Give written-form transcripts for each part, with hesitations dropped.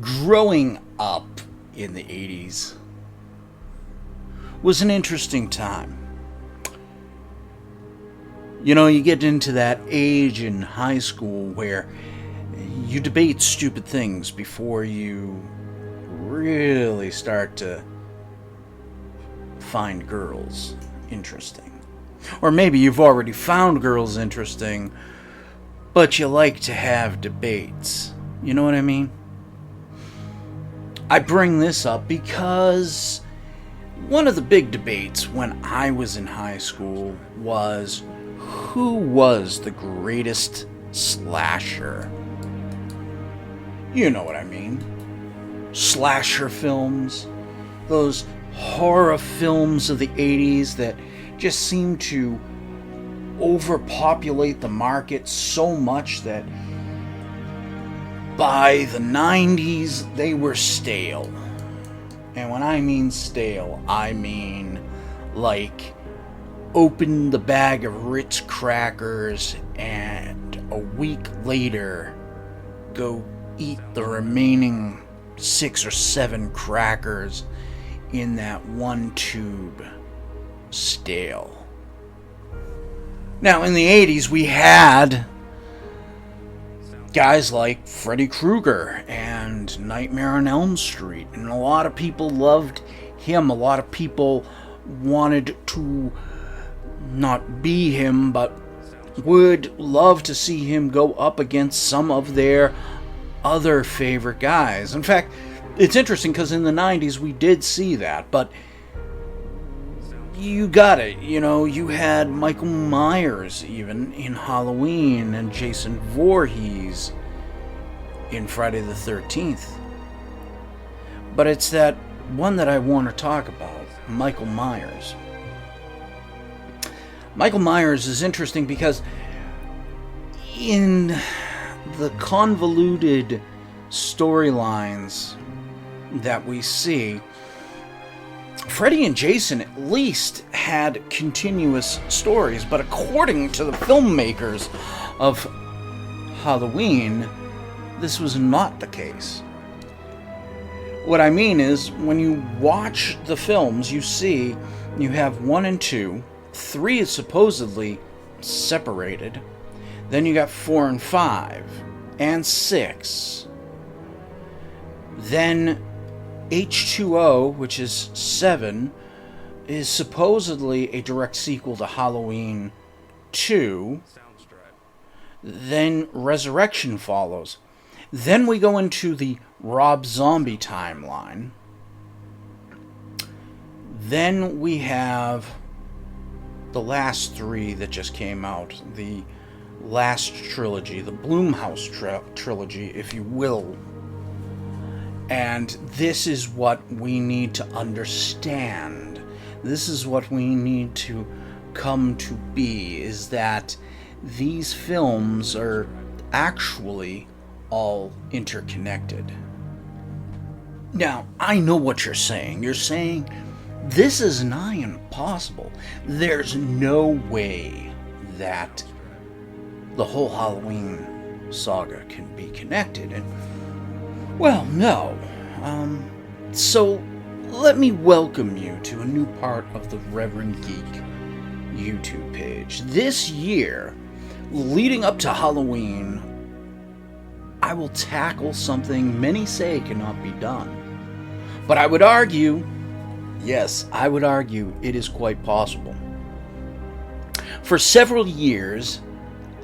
growing up in the 80s was an interesting time. You know, you get into that age in high school where you debate stupid things before you really start to find girls interesting. Or maybe you've already found girls interesting, but you like to have debates. You know what I mean? I bring this up because one of the big debates when I was in high school was who was the greatest slasher. You know what I mean. Slasher films, those horror films of the 80s that just seem to overpopulate the market so much that by the 90s they were stale. And when I mean stale, I mean like open the bag of Ritz crackers and a week later go eat the remaining 6 or 7 crackers in that one tube. Stale. Now, in the 80s, we had guys like Freddy Krueger and Nightmare on Elm Street, and a lot of people loved him. A lot of people wanted to not be him, but would love to see him go up against some of their other favorite guys. In fact, it's interesting because in the 90s we did see that, but you got it. You know, you had Michael Myers even in Halloween and Jason Voorhees in Friday the 13th. But it's that one that I want to talk about, Michael Myers. Michael Myers is interesting because in the convoluted storylines that we see, Freddy and Jason at least had continuous stories, but according to the filmmakers of Halloween, this was not the case. What I mean is, when you watch the films, you see you have 1 and 2, 3 is supposedly separated, then you got 4 and 5, and 6. Then H2O, which is 7, is supposedly a direct sequel to Halloween 2. Then Resurrection follows. Then we go into the Rob Zombie timeline. Then we have the last 3 that just came out. The last trilogy, the Blumhouse trilogy, if you will. And this is what we need to understand. This is what we need to come to be, is that these films are actually all interconnected. Now, I know what you're saying. You're saying, this is nigh impossible. There's no way that the whole Halloween saga can be connected. And well, no. So let me welcome you to a new part of the Reverend Geek YouTube page. This year, leading up to Halloween, I will tackle something many say cannot be done. But I would argue, yes, I would argue it is quite possible. For several years,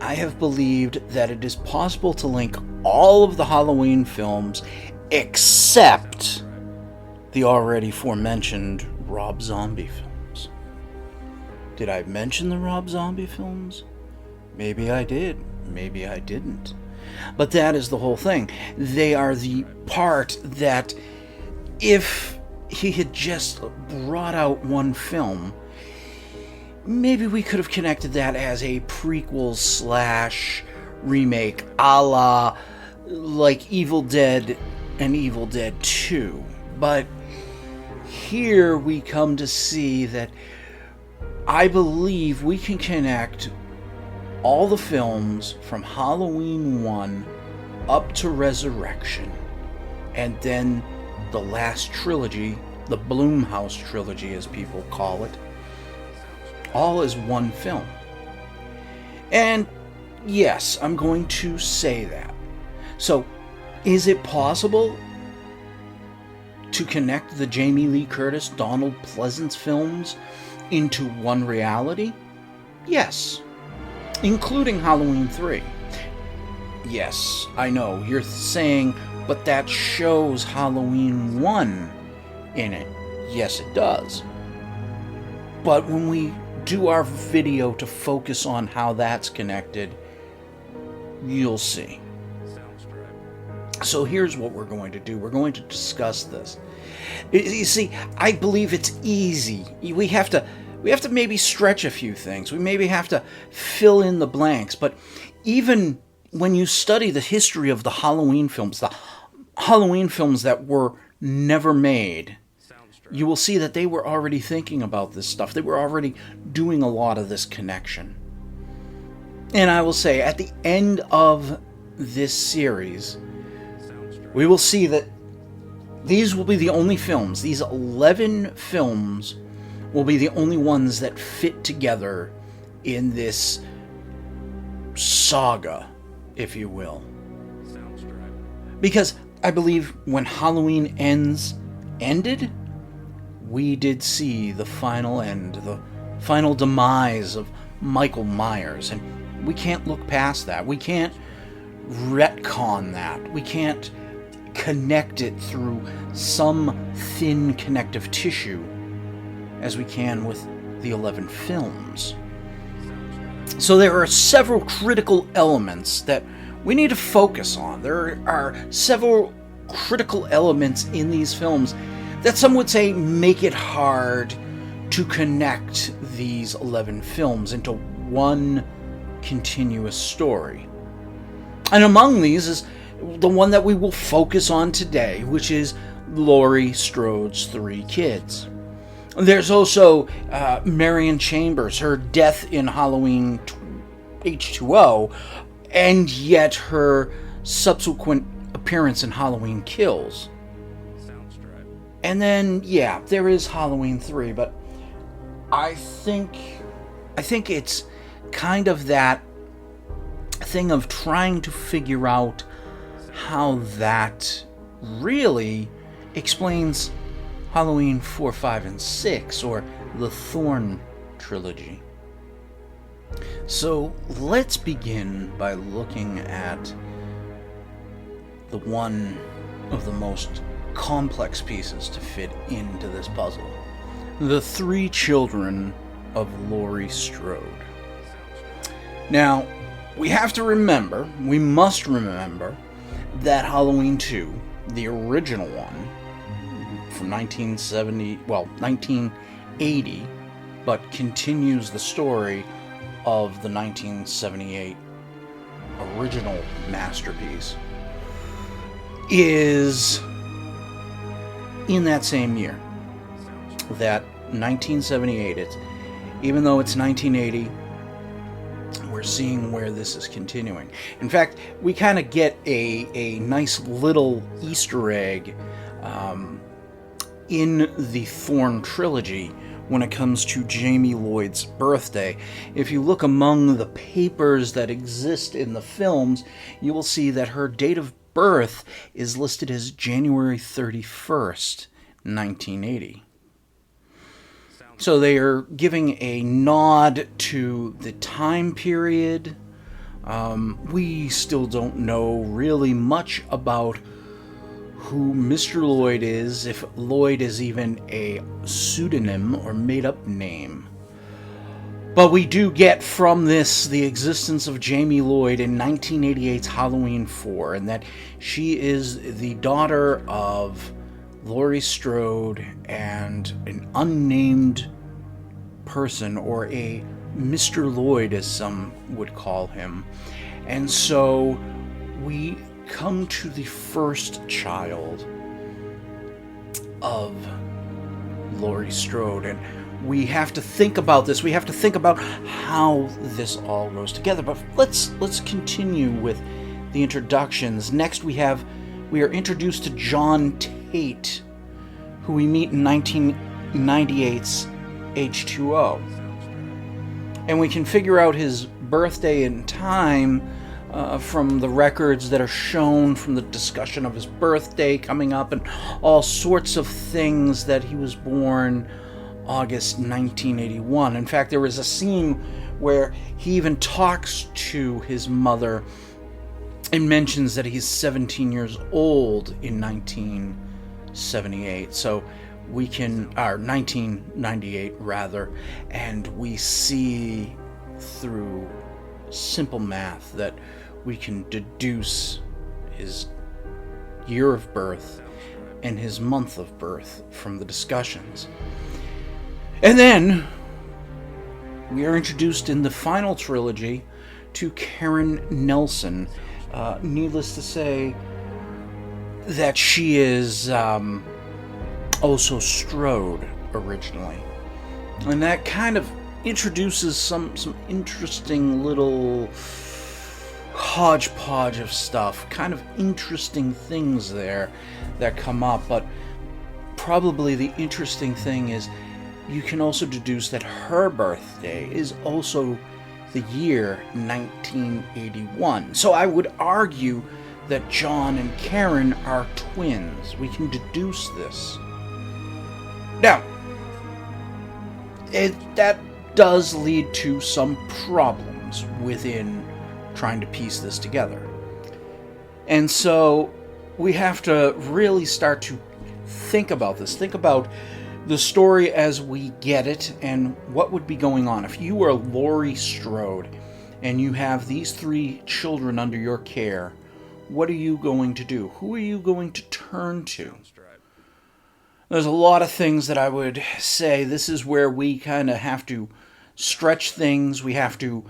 I have believed that it is possible to link all of the Halloween films except the already aforementioned Rob Zombie films. Did I mention the Rob Zombie films? Maybe I did, maybe I didn't. But that is the whole thing. They are the part that if he had just brought out one film, maybe we could have connected that as a prequel / remake, a la like Evil Dead and Evil Dead 2. But here we come to see that I believe we can connect all the films from Halloween 1 up to Resurrection, and then the last trilogy, the Blumhouse trilogy as people call it, all as one film. And yes, I'm going to say that. So, is it possible to connect the Jamie Lee Curtis, Donald Pleasance films into one reality? Yes. Including Halloween 3. Yes, I know, you're saying, but that shows Halloween 1 in it. Yes, it does. But when we do our video to focus on how that's connected, you'll see. So here's what we're going to do. We're going to discuss this. You see, I believe it's easy. We have to maybe stretch a few things. We maybe have to fill in the blanks. But even when you study the history of the Halloween films that were never made, you will see that they were already thinking about this stuff. They were already doing a lot of this connection. And I will say, at the end of this series, we will see that these will be the only films, these 11 films will be the only ones that fit together in this saga, if you will. Because I believe when Halloween ended, we did see the final end, the final demise of Michael Myers, and we can't look past that. We can't retcon that. We can't connect it through some thin connective tissue as we can with the 11 films. So there are several critical elements that we need to focus on. There are several critical elements in these films that some would say make it hard to connect these 11 films into one continuous story. And among these is the one that we will focus on today, which is Laurie Strode's 3 kids. There's also Marion Chambers, her death in Halloween H2O, and yet her subsequent appearance in Halloween Kills. And then, yeah, there is Halloween 3, but I think it's kind of that thing of trying to figure out how that really explains Halloween 4, 5, and 6, or the Thorn trilogy. So let's begin by looking at the one of the most complex pieces to fit into this puzzle. The 3 children of Laurie Strode. Now, we must remember that Halloween 2, the original one, from 1980, but continues the story of the 1978 original masterpiece, is in that same year, that 1978. Even though it's 1980, we're seeing where this is continuing. In fact, we kind of get a nice little Easter egg in the Thorn trilogy when it comes to Jamie Lloyd's birthday. If you look among the papers that exist in the films, you will see that her date of birth is listed as January 31st, 1980. So they are giving a nod to the time period. We still don't know really much about who Mr. Lloyd is, if Lloyd is even a pseudonym or made-up name. But we do get from this the existence of Jamie Lloyd in 1988's Halloween 4, and that she is the daughter of Laurie Strode and an unnamed person, or a Mr. Lloyd as some would call him. And so we come to the first child of Laurie Strode, and we have to think about this. We have to think about how this all goes together. But let's continue with the introductions. Next we are introduced to John Tate, who we meet in 1998's H2O. And we can figure out his birthday and time from the records that are shown, from the discussion of his birthday coming up, and all sorts of things that he was born August 1981. In fact, there was a scene where he even talks to his mother and mentions that he's 17 years old in 1978. So we can, or 1998 rather, and we see through simple math that we can deduce his year of birth and his month of birth from the discussions. And then we are introduced in the final trilogy to Karen Nelson. Needless to say that she is also Strode originally. And that kind of introduces some interesting little hodgepodge of stuff, kind of interesting things there that come up. But probably the interesting thing is you can also deduce that her birthday is also the year 1981. So I would argue that John and Karen are twins. We can deduce this. Now, that does lead to some problems within trying to piece this together. And so we have to really start to think about this. Think about the story as we get it and what would be going on. If you are Laurie Strode and you have these 3 children under your care, what are you going to do? Who are you going to turn to? There's a lot of things that I would say. This is where we kind of have to stretch things. We have to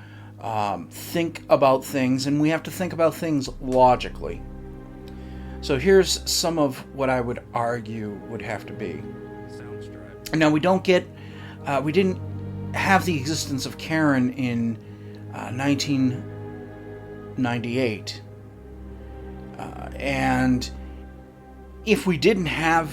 think about things, and we have to think about things logically. So here's some of what I would argue would have to be. Now we didn't have the existence of Karen in 1998, and if we didn't have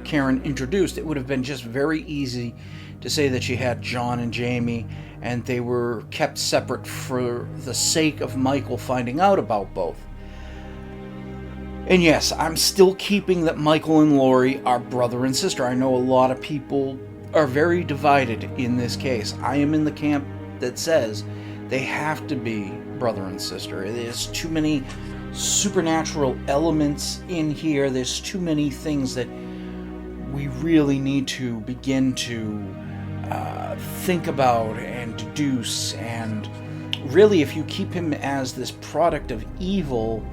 Karen introduced, it would have been just very easy to say that she had John and Jamie, and they were kept separate for the sake of Michael finding out about both. And yes, I'm still keeping that Michael and Laurie are brother and sister. I know a lot of people are very divided in this case. I am in the camp that says they have to be brother and sister. There's too many supernatural elements in here. There's too many things that we really need to begin to think about and deduce. And really, if you keep him as this product of evil,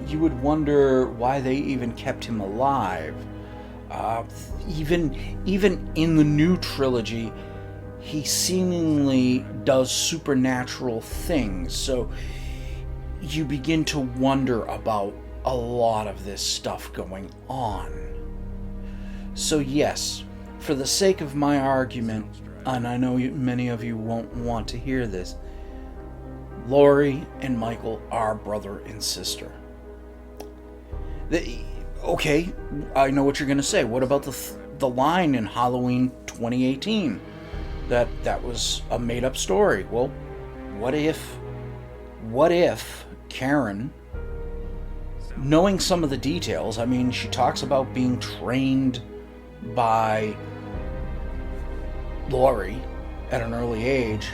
you would wonder why they even kept him alive. Even in the new trilogy, he seemingly does supernatural things. So you begin to wonder about a lot of this stuff going on. So yes, for the sake of my argument, and I know many of you won't want to hear this, Laurie and Michael are brother and sister. Okay, I know what you're going to say. What about the line in Halloween 2018 that was a made-up story? Well, what if Karen, knowing some of the details, I mean, she talks about being trained by Laurie at an early age.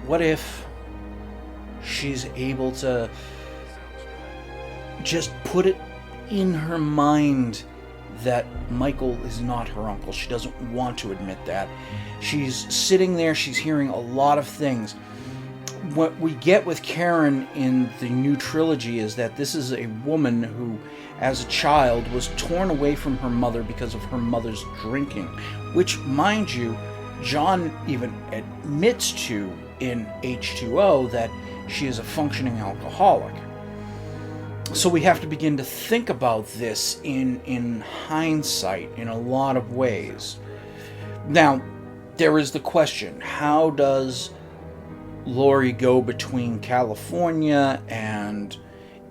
What if she's able to just put it in her mind that Michael is not her uncle? She doesn't want to admit that. She's sitting there, she's hearing a lot of things. What we get with Karen in the new trilogy is that this is a woman who, as a child, was torn away from her mother because of her mother's drinking, which, mind you, John even admits to in H2O that she is a functioning alcoholic. So we have to begin to think about this in hindsight in a lot of ways. Now, there is the question, how does Laurie go between California and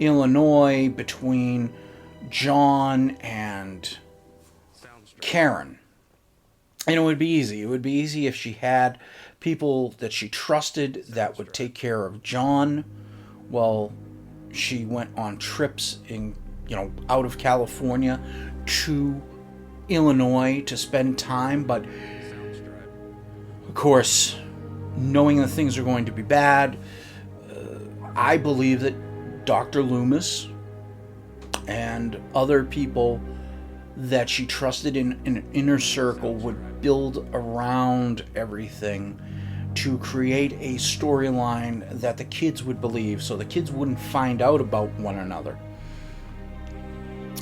Illinois, between John and Karen. And it would be easy. It would be easy if she had people that she trusted that would take care of John while she went on trips out of California to Illinois to spend time. But of course, knowing that things are going to be bad, I believe that Dr. Loomis and other people that she trusted in an inner circle would build around everything to create a storyline that the kids would believe, so the kids wouldn't find out about one another.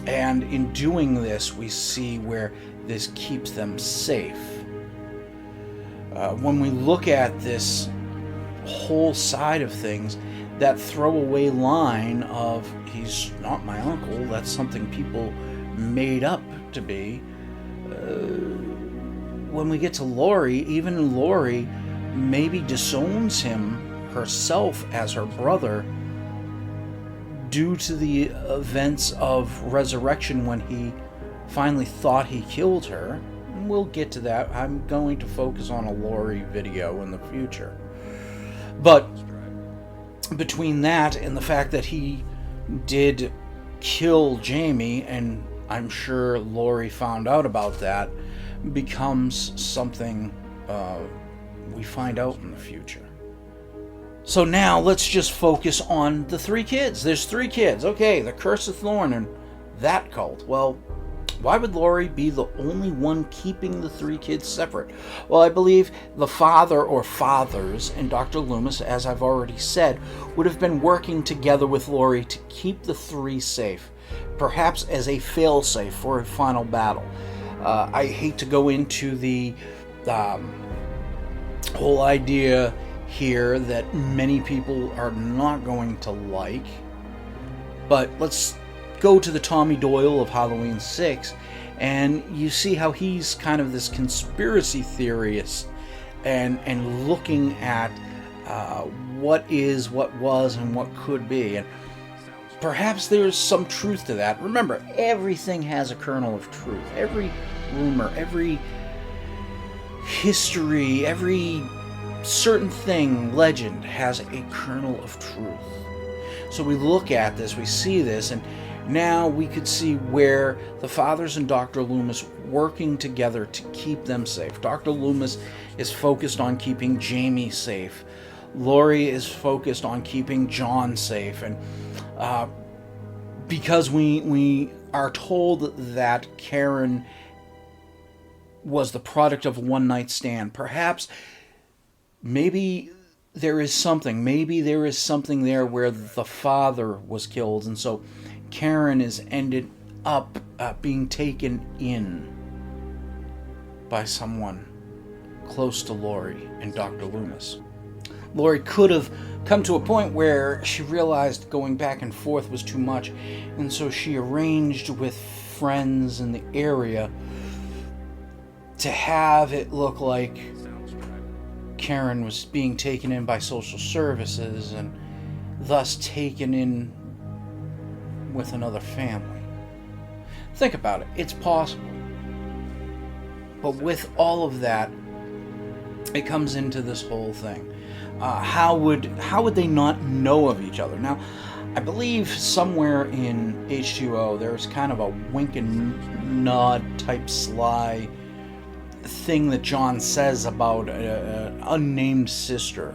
And in doing this, we see where this keeps them safe. When we look at this whole side of things, that throwaway line of, he's not my uncle, that's something people made up to be. When we get to Laurie, even Laurie maybe disowns him herself as her brother due to the events of Resurrection when he finally thought he killed her. And we'll get to that. I'm going to focus on a Laurie video in the future. But between that and the fact that he did kill Jamie, and I'm sure Laurie found out about that, becomes something we find out in the future. So now let's just focus on the three kids. There's three kids. Okay, the Curse of Thorn and that cult. Well, why would Laurie be the only one keeping the three kids separate? Well, I believe the father or fathers and Dr. Loomis, as I've already said, would have been working together with Laurie to keep the three safe, perhaps as a fail-safe for a final battle. I hate to go into the whole idea here that many people are not going to like, but let's go to the Tommy Doyle of Halloween 6, and you see how he's kind of this conspiracy theorist and looking at what is, what was, and what could be. And perhaps there's some truth to that. Remember, everything has a kernel of truth. Every rumor, every history, every certain thing, legend, has a kernel of truth. So we look at this, we see this, and now we could see where the fathers and Dr. Loomis working together to keep them safe. Dr. Loomis is focused on keeping Jamie safe. Laurie is focused on keeping John safe. And because we are told that Karen was the product of a one-night stand, perhaps maybe there is something there where the father was killed, and so Karen is ended up being taken in by someone close to Laurie and Dr. Loomis. Laurie could have come to a point where she realized going back and forth was too much, and so she arranged with friends in the area to have it look like Karen was being taken in by social services and thus taken in with another family. Think about it. It's possible. But with all of that, it comes into this whole thing. How would they not know of each other? Now, I believe somewhere in H2O there's kind of a wink and nod type sly thing that John says about an unnamed sister.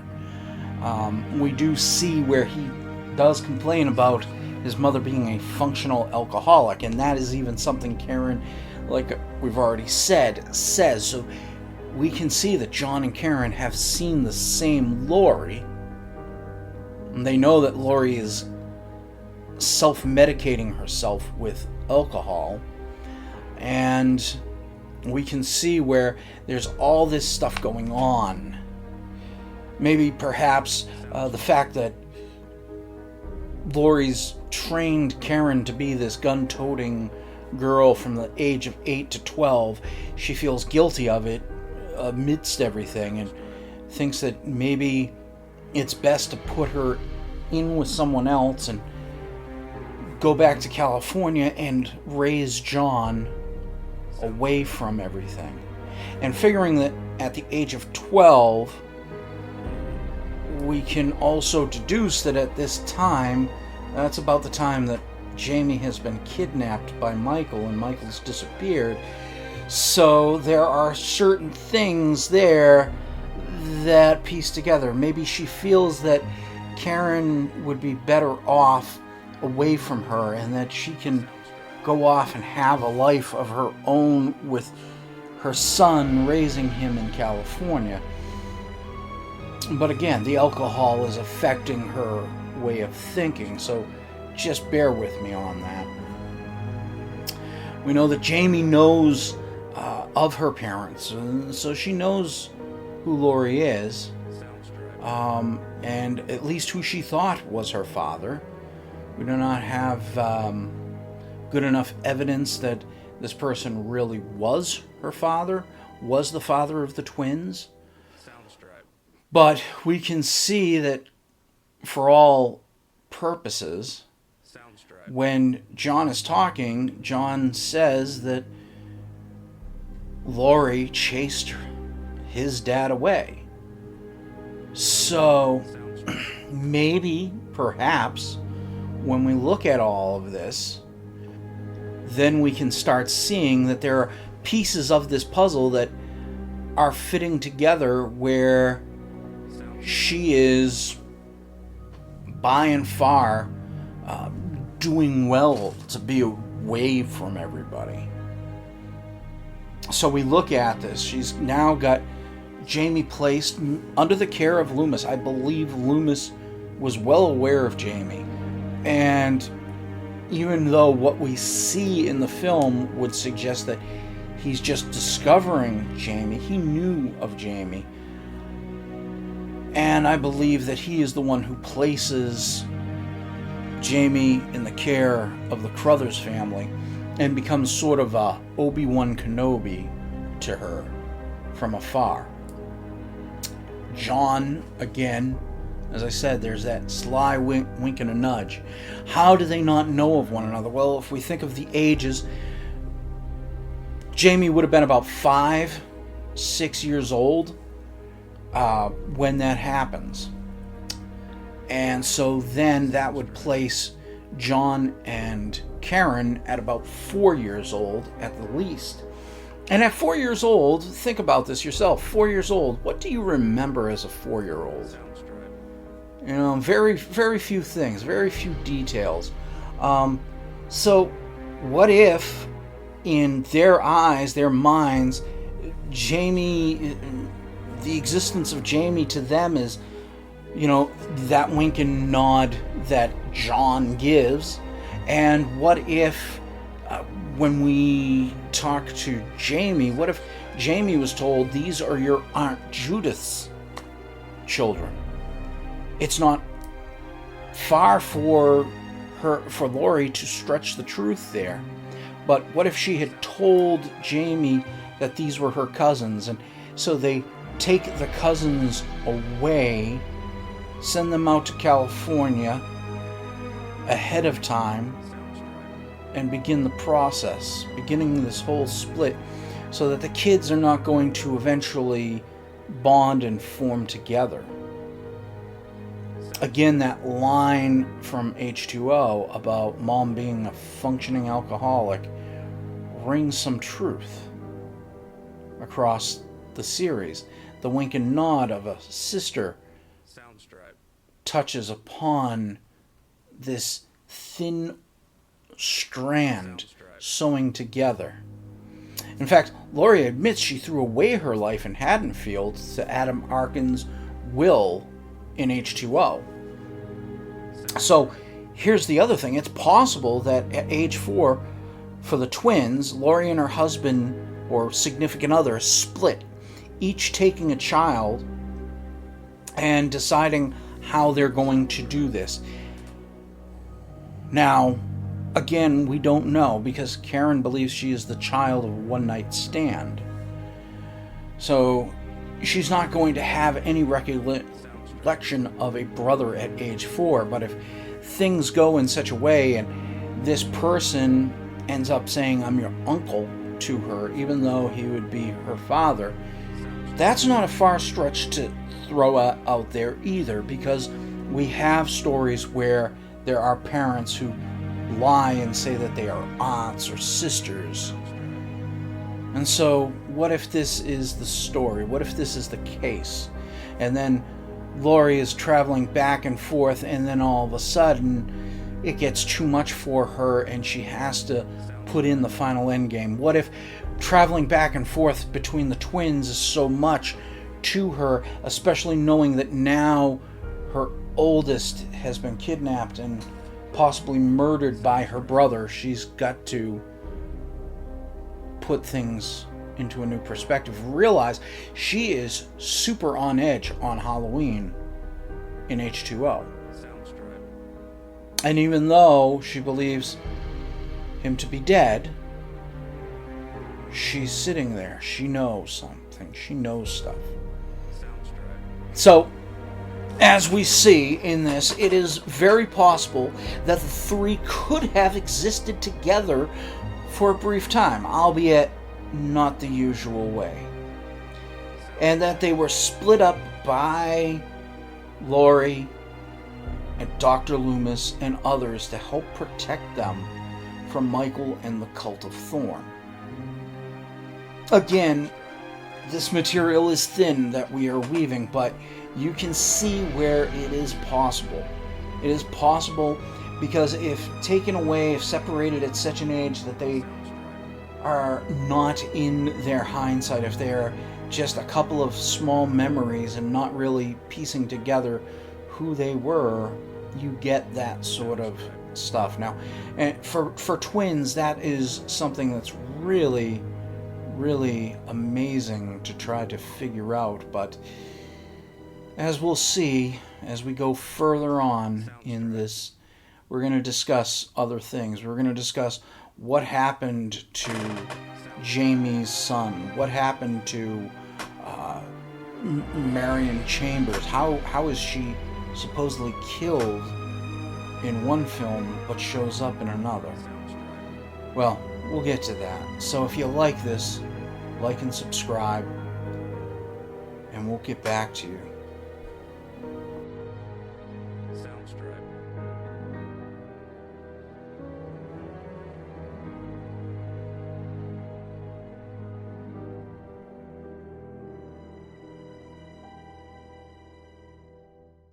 We do see where he does complain about his mother being a functional alcoholic, and that is even something Karen, like we've already said, says. So we can see that John and Karen have seen the same Laurie, and they know that Laurie is self-medicating herself with alcohol, and we can see where there's all this stuff going on. Maybe perhaps the fact that Laurie's trained Karen to be this gun-toting girl from the age of 8 to 12, she feels guilty of it amidst everything and thinks that maybe it's best to put her in with someone else and go back to California and raise John away from everything. And figuring that at the age of 12, we can also deduce that at this time, that's about the time that Jamie has been kidnapped by Michael and Michael's disappeared. So there are certain things there that piece together. Maybe she feels that Karen would be better off away from her and that she can go off and have a life of her own with her son, raising him in California. But again, the alcohol is affecting her way of thinking, so just bear with me on that. We know that Jamie knows of her parents, and so she knows who Laurie is, and at least who she thought was her father. We do not have good enough evidence that this person really was her father, was the father of the twins. But we can see that for all purposes, when John is talking, John says that Laurie chased his dad away. So maybe, perhaps, when we look at all of this, then we can start seeing that there are pieces of this puzzle that are fitting together where she is by and far doing well to be away from everybody. So we look at this. She's now got Jamie placed under the care of Loomis. I believe Loomis was well aware of Jamie. And even though what we see in the film would suggest that he's just discovering Jamie, he knew of Jamie. And I believe that he is the one who places Jamie in the care of the Crothers family and becomes sort of a Obi-Wan Kenobi to her from afar. John, again, as I said, there's that sly wink and a nudge. How do they not know of one another? Well, if we think of the ages, Jamie would have been about 5, 6 years old when that happens. And so then that would place John and Karen at about 4 years old at the least. And at 4 years old, think about this yourself. 4 years old, what do you remember as a 4-year-old? You know, very, very few things, very few details. So what if, in their eyes, their minds, Jamie, the existence of Jamie to them is, you know, that wink and nod that John gives. And what if, when we talk to Jamie, what if Jamie was told, these are your Aunt Judith's children? It's not far for Laurie to stretch the truth there. But what if she had told Jamie that these were her cousins, and so they take the cousins away, send them out to California ahead of time, and begin the process, beginning this whole split, so that the kids are not going to eventually bond and form together. Again, that line from H2O about mom being a functioning alcoholic rings some truth across the series. The wink and nod of a sister touches upon this thin strand sewing together. In fact, Laurie admits she threw away her life in Haddonfield to Adam Arkin's will in H2O. So here's the other thing. It's possible that at age 4, for the twins, Laurie and her husband or significant other split, each taking a child and deciding how they're going to do this. Now, again, we don't know, because Karen believes she is the child of a one-night stand. So she's not going to have any reflection of a brother at age 4. But if things go in such a way and this person ends up saying, I'm your uncle to her, even though he would be her father, that's not a far stretch to throw out there either, because we have stories where there are parents who lie and say that they are aunts or sisters. And so, what if this is the story? What if this is the case? And then Laurie is traveling back and forth, and then all of a sudden, it gets too much for her, and she has to put in the final endgame. What if traveling back and forth between the twins is so much to her, especially knowing that now her oldest has been kidnapped and possibly murdered by her brother? She's got to put things into a new perspective. Realize she is super on edge on Halloween in H2O. And even though she believes him to be dead, she's sitting there. She knows something. She knows stuff. So, as we see in this, it is very possible that the three could have existed together for a brief time, albeit not the usual way. And that they were split up by Laurie and Dr. Loomis and others to help protect them from Michael and the Cult of Thorn. Again, this material is thin that we are weaving, but you can see where it is possible. It is possible because if taken away, if separated at such an age that they are not in their hindsight, if they're just a couple of small memories and not really piecing together who they were, you get that sort of stuff. Now, and for twins, that is something that's really, really amazing to try to figure out. But as we'll see, as we go further on in this, we're going to discuss other things. We're going to discuss what happened to Jamie's son, what happened to Marion Chambers, how is she supposedly killed in one film but shows up in another. Well, we'll get to that. So if you like this, like and subscribe, and we'll get back to you.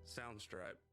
Soundstripe.